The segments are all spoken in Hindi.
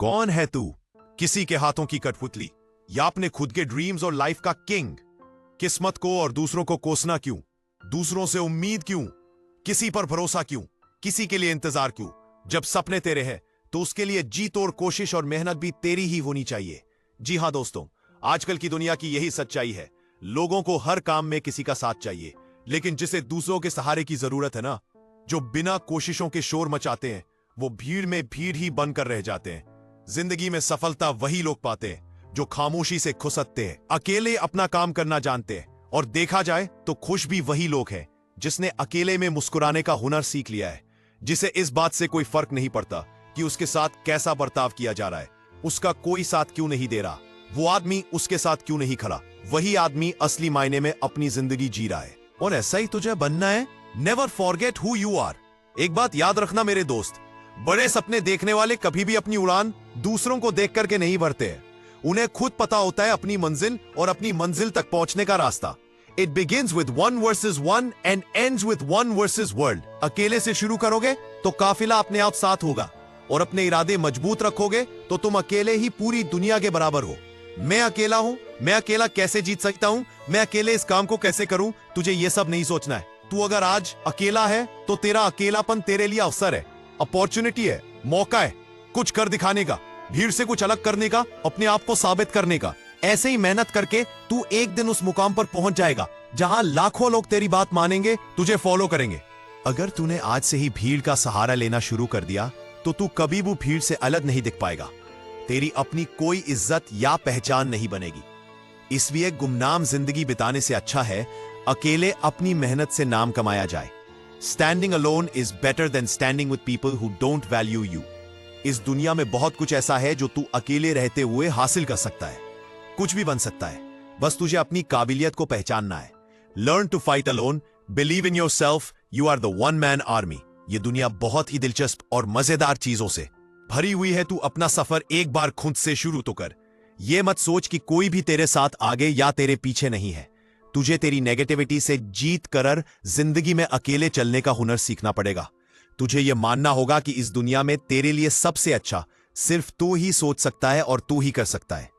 कौन है तू? किसी के हाथों की कठपुतली या अपने खुद के ड्रीम्स और लाइफ का किंग? किस्मत को और दूसरों को कोसना क्यों? दूसरों से उम्मीद क्यों? किसी पर भरोसा क्यों? किसी के लिए इंतजार क्यों? जब सपने तेरे हैं तो उसके लिए जी तोड़ कोशिश और मेहनत भी तेरी ही होनी चाहिए। जी हां दोस्तों, आजकल की दुनिया की यही सच्चाई है। लोगों को हर काम में किसी का साथ चाहिए, लेकिन जिसे दूसरों के सहारे की जरूरत है ना, जो बिना कोशिशों के शोर मचाते हैं, वो भीड़ में भीड़ ही बनकर रह जाते हैं। जिंदगी में सफलता वही लोग पाते हैं जो खामोशी से खुसकते हैं, अकेले अपना काम करना जानते हैं। और देखा जाए तो खुश भी वही लोग हैं जिसने अकेले में मुस्कुराने का हुनर सीख लिया है, जिसे इस बात से कोई फर्क नहीं पड़ता कि उसके साथ कैसा बर्ताव किया जा रहा है, उसका कोई साथ क्यों नहीं दे रहा, वो आदमी उसके साथ क्यों नहीं खड़ा। वही आदमी असली मायने में अपनी जिंदगी जी रहा है। और ऐसा ही तुझे बनना है। Never forget who you are. एक बात याद रखना मेरे दोस्त, बड़े सपने देखने वाले कभी भी अपनी उड़ान दूसरों को देख करके नहीं भरते हैं। उन्हें खुद पता होता है अपनी मंजिल और अपनी मंजिल तक पहुंचने का रास्ता। It begins with 1 versus 1 and ends with 1 versus world. अकेले से शुरू करोगे तो काफिला अपने आप साथ होगा, और अपने इरादे मजबूत रखोगे तो तुम अकेले ही पूरी दुनिया के बराबर हो। मैं अकेला हूं, मैं अकेला कैसे जीत सकता हूं, मैं अकेले इस काम को कैसे करूं, तुझे ये सब नहीं सोचना है। तू अगर आज अकेला है तो तेरा अकेलापन तेरे लिए अवसर है, अपॉर्चुनिटी है, मौका है कुछ कर दिखाने का, भीड़ से कुछ अलग करने का, अपने आप को साबित करने का। ऐसे ही मेहनत करके तू एक दिन उस मुकाम पर पहुंच जाएगा जहां लाखों लोग तेरी बात मानेंगे, तुझे फॉलो करेंगे। अगर तूने आज से ही भीड़ का सहारा लेना शुरू कर दिया तो तू कभी भी भीड़ से अलग नहीं दिख पाएगा। तेरी अपनी कोई इज्जत या पहचान नहीं बनेगी। इसलिए गुमनाम जिंदगी बिताने से अच्छा है अकेले अपनी मेहनत से नाम कमाया जाए। Standing alone is better than standing with people who don't value you. इस दुनिया में बहुत कुछ ऐसा है जो तू अकेले रहते हुए हासिल कर सकता है। कुछ भी बन सकता है, बस तुझे अपनी काबिलियत को पहचानना है। Learn to fight alone, believe in yourself, you are the one man army. ये दुनिया बहुत ही दिलचस्प और मजेदार चीजों से भरी हुई है। तू अपना सफर एक बार खुद से शुरू तो कर। ये मत सोच कि कोई भी तेरे साथ आगे या तेरे पीछे नहीं है। तुझे तेरी नेगेटिविटी से जीत कर जिंदगी में अकेले चलने का हुनर सीखना पड़ेगा। तुझे यह मानना होगा कि इस दुनिया में तेरे लिए सबसे अच्छा सिर्फ तू ही सोच सकता है और तू ही कर सकता है।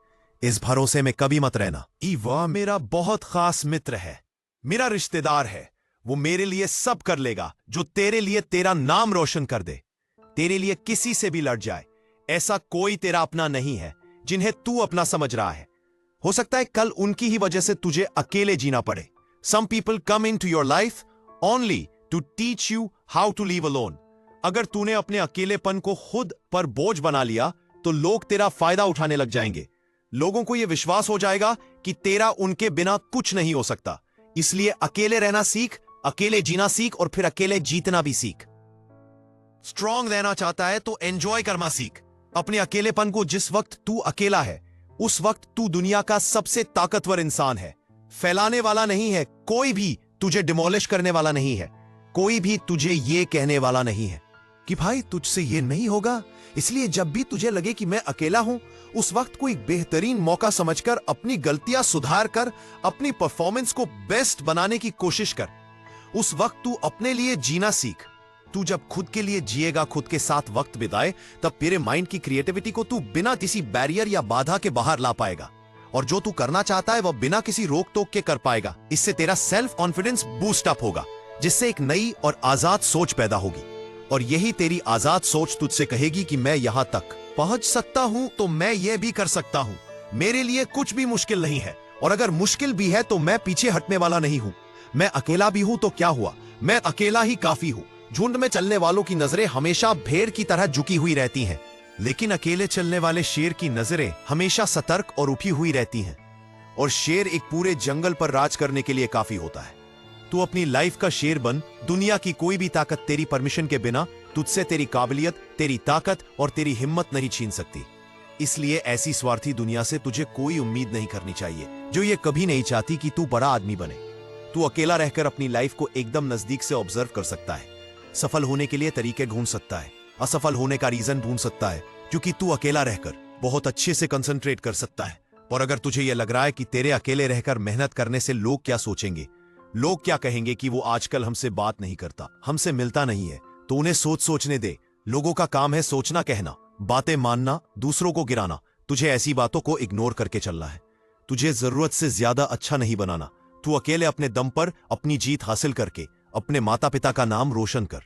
इस भरोसे में कभी मत रहना वह मेरा बहुत खास मित्र है, मेरा रिश्तेदार है, वो मेरे लिए सब कर लेगा जो तेरे लिए तेरा नाम रोशन कर दे। तेरे लिए किसी से भी लड़ जाए, ऐसा कोई तेरा अपना नहीं है जिन्हें तू अपना समझ रहा है। हो सकता है कल उनकी ही वजह से तुझे अकेले जीना पड़े। Some people come in to your life only to teach you how to live alone. अगर तूने अपने अकेलेपन को खुद पर बोझ बना लिया तो लोग तेरा फायदा उठाने लग जाएंगे। लोगों को यह विश्वास हो जाएगा कि तेरा उनके बिना कुछ नहीं हो सकता। इसलिए अकेले रहना सीख, अकेले जीना सीख और फिर अकेले जीतना भी सीख। स्ट्रांग रहना चाहता है तो एंजॉय करना सीख। अपने अकेलेपन को जिस वक्त तू अकेला है उस वक्त तू दुनिया का सबसे ताकतवर इंसान है। फैलाने वाला नहीं है, कोई भी तुझे डिमोलिश करने वाला नहीं है, कोई भी तुझे ये कहने वाला नहीं है कि भाई तुझसे ये नहीं होगा। इसलिए जब भी तुझे लगे कि मैं अकेला हूं, उस वक्त कोई बेहतरीन मौका समझकर अपनी गलतियां सुधार कर अपनी परफॉर्मेंस को बेस्ट बनाने की कोशिश कर। उस वक्त तू अपने लिए जीना सीख। तू जब खुद के लिए जिएगा, खुद के साथ वक्त बिताए, तब तेरे माइंड की क्रिएटिविटी को तू बिना किसी बैरियर या बाधा के बाहर ला पाएगा, और जो तू करना चाहता है वह बिना किसी रोक टोक के कर पाएगा। इससे तेरा सेल्फ कॉन्फिडेंस बूस्ट अप होगा, जिससे एक नई और आजाद सोच पैदा होगी। और यही तेरी आजाद सोच तुझसे कहेगी कि मैं यहां तक पहुंच सकता हूं तो मैं ये भी कर सकता हूं। मेरे लिए कुछ भी मुश्किल नहीं है, और अगर मुश्किल भी है तो मैं पीछे हटने वाला नहीं हूं। मैं अकेला भी हूं तो क्या हुआ, मैं अकेला ही काफी हूं। झुंड में चलने वालों की नजरें हमेशा भेड़ की तरह झुकी हुई रहती हैं, लेकिन अकेले चलने वाले शेर की नजरें हमेशा सतर्क और उठी हुई रहती हैं। और शेर एक पूरे जंगल पर राज करने के लिए काफी होता है। तू अपनी लाइफ का शेर बन। दुनिया की कोई भी ताकत तेरी परमिशन के बिना तुझसे तेरी काबिलियत, तेरी ताकत और तेरी हिम्मत नहीं छीन सकती। इसलिए ऐसी स्वार्थी दुनिया से तुझे कोई उम्मीद नहीं करनी चाहिए जो ये कभी नहीं चाहती कि तू बड़ा आदमी बने। तू अकेला रहकर अपनी लाइफ को एकदम नजदीक से ऑब्जर्व कर सकता है, सफल होने के लिए तरीके ढूंढ सकता है, असफल होने का रीजन ढूंढ सकता है, क्योंकि तू अकेला रहकर बहुत अच्छे से कंसंट्रेट कर सकता है। और अगर तुझे यह लग रहा है कि तेरे अकेले रहकर मेहनत करने से लोग क्या सोचेंगे, लोग क्या कहेंगे कि वो आजकल हमसे बात नहीं करता, हमसे मिलता नहीं है, तो उन्हें सोचने दे। लोगों का काम है सोचना कहना, बातें मानना, दूसरों को गिराना, तुझे ऐसी बातों को इग्नोर करके चलना है। तुझे जरूरत से ज्यादा अच्छा नहीं बनाना। तू अकेले अपने दम पर अपनी जीत हासिल करके अपने माता पिता का नाम रोशन कर।